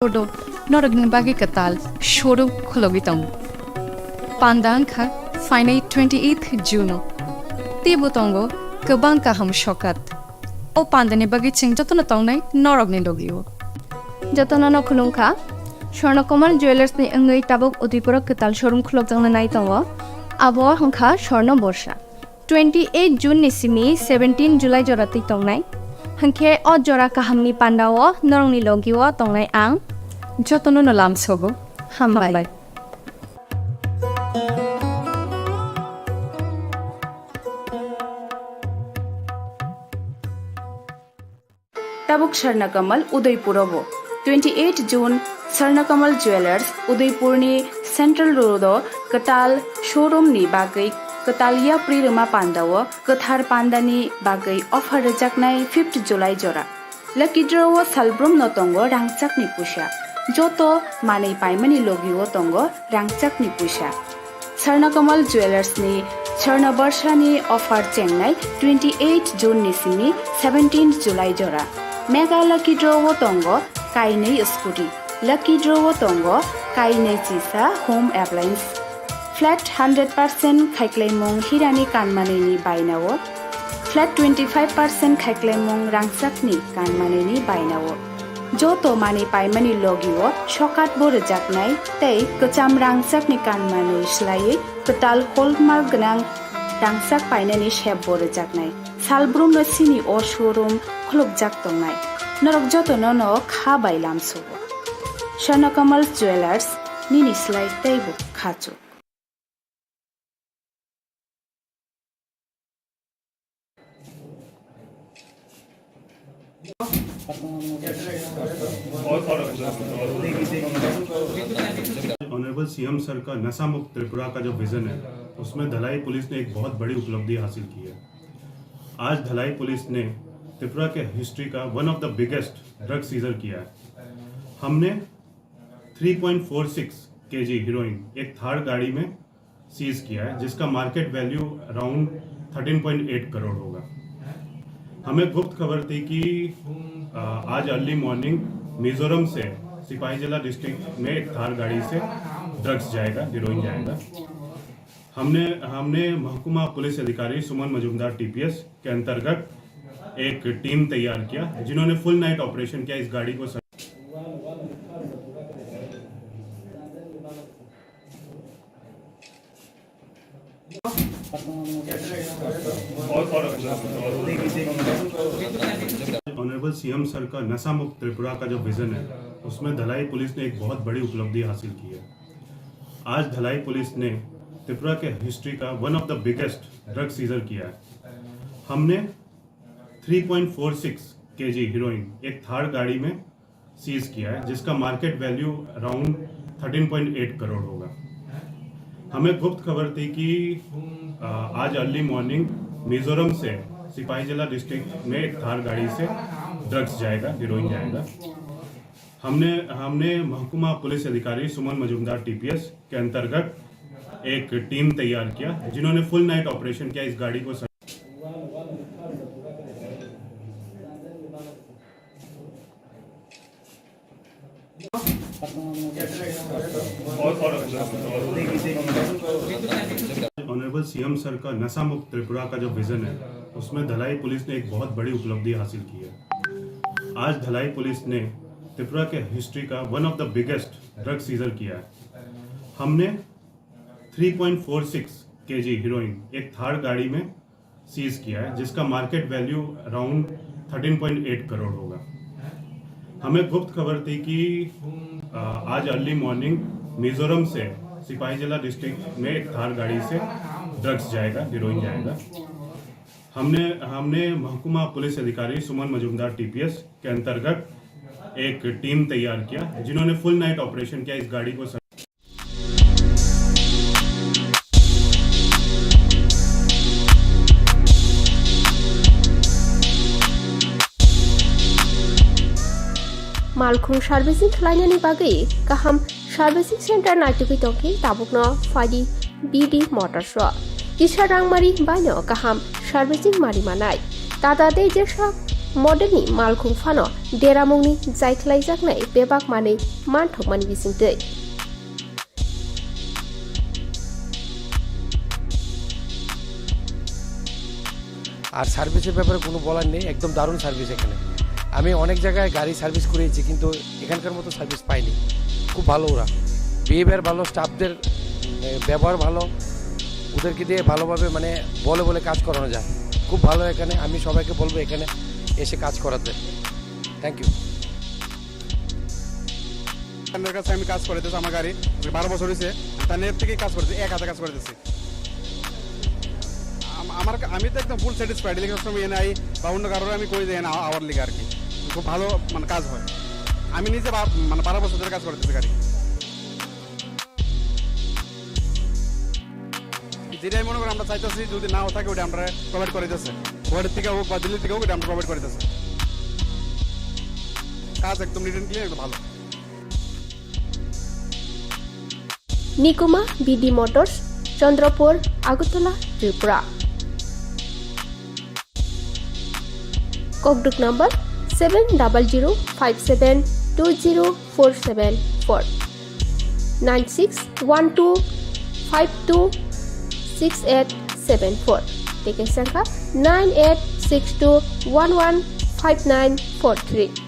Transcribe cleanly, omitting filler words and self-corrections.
udaipurdo norogni bagi katal showroom khulogitong pandangkha finai 28th June tibutongo kabang kaham shokat o pandane bagi ching jotona tongnai norogni logio jotona no khulungkha Swarnakomal Jewelers ni angai tabok udaipuro katal showroom khulokjangna nai tongo abo hongkha Swarna Borsa 28 June ni simi 17 July jorati tongnai hangke o jora kahamni pandao norongni logio tongnai ang jotono no lamsogo hambai tabuk Swarnakamal Udaipurabo 28 June Swarnakamal Jewelers Udaipurni Central Road Katal showroom ni bagai Katalia Prirama Pandawo Kathar Pandani bagai offer rejaknai 5th July jora Lucky draw salbrum no tongo rangchak ni pusha joto manei paimani logio tongo rangchak ni pusha Swarnakamal Jewelers ni Swarna Borsa ni offer chengnai 28 June ni simi 17 July jora Mega lucky draw tongo kainei scooty lucky draw tongo kainei chisa home appliance flat 100% khaiklaimong hirani kanmaneni bainawo flat 25% khaiklaimong rangchakni kanmaneni bainawo joto mani paimani logio shokat bore jaknai tei kacham rangchakni kanmanei slai katal hallmark gnang rangchak painani shep bore jaknai salbrum no sini o showroom khulokjak tongnai norok joto no kha bailam subo Swarnakamal Jewelers nini slai teibo khachu honourable CM sir का नशा मुक्त त्रिपुरा का जो vision है उसमें धलाई police ने एक बहुत बड़ी उपलब्धि हासिल की है। आज धलाई पुलिस ने त्रिपुरा के हिस्ट्री का one of the biggest drug seizure किया है। हमने 3.46 kg हीरोइन एक थार गाड़ी में सीज किया है जिसका मार्केट वैल्यू अराउंड 13.8 करोड़ होगा। हमें गुप्त खबर थी कि आज अर्ली मॉर्निंग मिजोरम से सिपाहीजला डिस्ट्रिक्ट में एक थार गाड़ी से ड्रग्स जाएगा, हीरोइन जाएगा। हमने महकुमा पुलिस अधिकारी सुमन मजुमदार TPS के अंतर्गत एक टीम तैयार किया जिन्होंने फुल नाइट ऑपरेशन किया इस गाड़ी को ऑनरेबल सीएम सर का नशा मुक्त त्रिपुरा का जो विजन है उसमें धलाई पुलिस ने एक बहुत बड़ी उपलब्धि हासिल की है। आज धलाई पुलिस ने त्रिपुरा के हिस्ट्री का one of the biggest drug seizure किया है। हमने 3.46 kg हीरोइन एक थार गाड़ी में सीज किया है जिसका मार्केट वैल्यू अराउंड 13.8 करोड़ होगा। हमें गुप्त खबर थी कि आज अर्ली मॉर्निंग मिजोरम से सिपाहीजला डिस्ट्रिक्ट में एक थार गाड़ी से ड्रग्स जाएगा, हीरोइन जाएगा। हमने महकुमा पुलिस अधिकारी सुमन मजुमदार TPS के अंतर्गत एक टीम तैयार किया जिन्होंने फुल नाइट ऑपरेशन किया इस गाड़ी को ऑनरेबल सीएम सर का नशा मुक्त त्रिपुरा का जो विजन है उसमें धलाई पुलिस ने एक बहुत बड़ी उपलब्धि हासिल की है। आज धलाई पुलिस ने त्रिपुरा के हिस्ट्री का one of the biggest drug seizure किया है। हमने 3.46 kg हीरोइन एक थार गाड़ी में सीज किया है जिसका मार्केट वैल्यू अराउंड 13.8 करोड़ होगा। हमें गुप्त खबर थी कि आज अर्ली मॉर्निंग मिजोरम से सिपाहीजला डिस्ट्रिक्ट में एक थार गाड़ी से ड्रग्स जाएगा, हीरोइन जाएगा। हमने महकुमा पुलिस अधिकारी सुमन मजुमदार TPS के अंतर्गत एक टीम तैयार किया जिन्होंने फुल नाइट ऑपरेशन किया इस गाड़ी को Malkhung Servicing Klainani Bagi Kaham Servicing Center Naituki Toki Tabukno Fadi BD Motor Kisarang Mari Bano Kaham Servicing Mari Manai Tata De Jesha मडेलनि मालखुं फानो देरामुंनि जायख्लायजागनाय बेबाक मानै मानथकमानि बिसिंतै আর সার্ভিসের ব্যাপারে কোনো বলার নেই, একদম দারুণ সার্ভিস এখানে। আমি অনেক জায়গায় গাড়ি সার্ভিস করেছি কিন্তু এখানকার মতো সার্ভিস পাইনি। খুব ভালো, ওরা বিহেভিয়ার ভালো, স্টাফদের ব্যবহার ভালো, ওদেরকে দিয়ে ভালোভাবে মানে বলে কাজ করানো যায়। খুব ভালো এখানে, আমি সবাইকে বলবো এখানে এসে কাজ করাতে। Thank you. তাদের কাছে আমি কাজ করতেছি, আমার গাড়ি 12 বছর হয়েছে, তাদের থেকেই কাজ করতেছি, এক হাতে কাজ করতেছি। আমি তো একদম ফুল স্যাটিসফাইড, লিখে সময় নাই বা অন্য কারোর আমি কই যাই না আওয়ার লিখে আর কি, খুব ভালো মানে কাজ হয়। আমি নিজে মানে 12 বছর ধরে কাজ করতেছি গাড়ি। যেটাই মনে করি আমরা চাইতেছি যদি নাও থাকে ওটা আমরা প্রোভাইড করে দিতেছে, গুয়াহাটির থেকে হোক বা দিল্লি থেকে হোক ওটা আমরা প্রোভাইড করে দিতেছে। কাজ একদম নিট অ্যান্ড ক্লিয়ার, একদম ভালো। নিকুমা বিডি মোটরস, চন্দ্রপুর, আগরতলা, ত্রিপুরা। ককডুক নম্বর 7005720474 9612526874 টিকেট সংখ্যা 9862115943।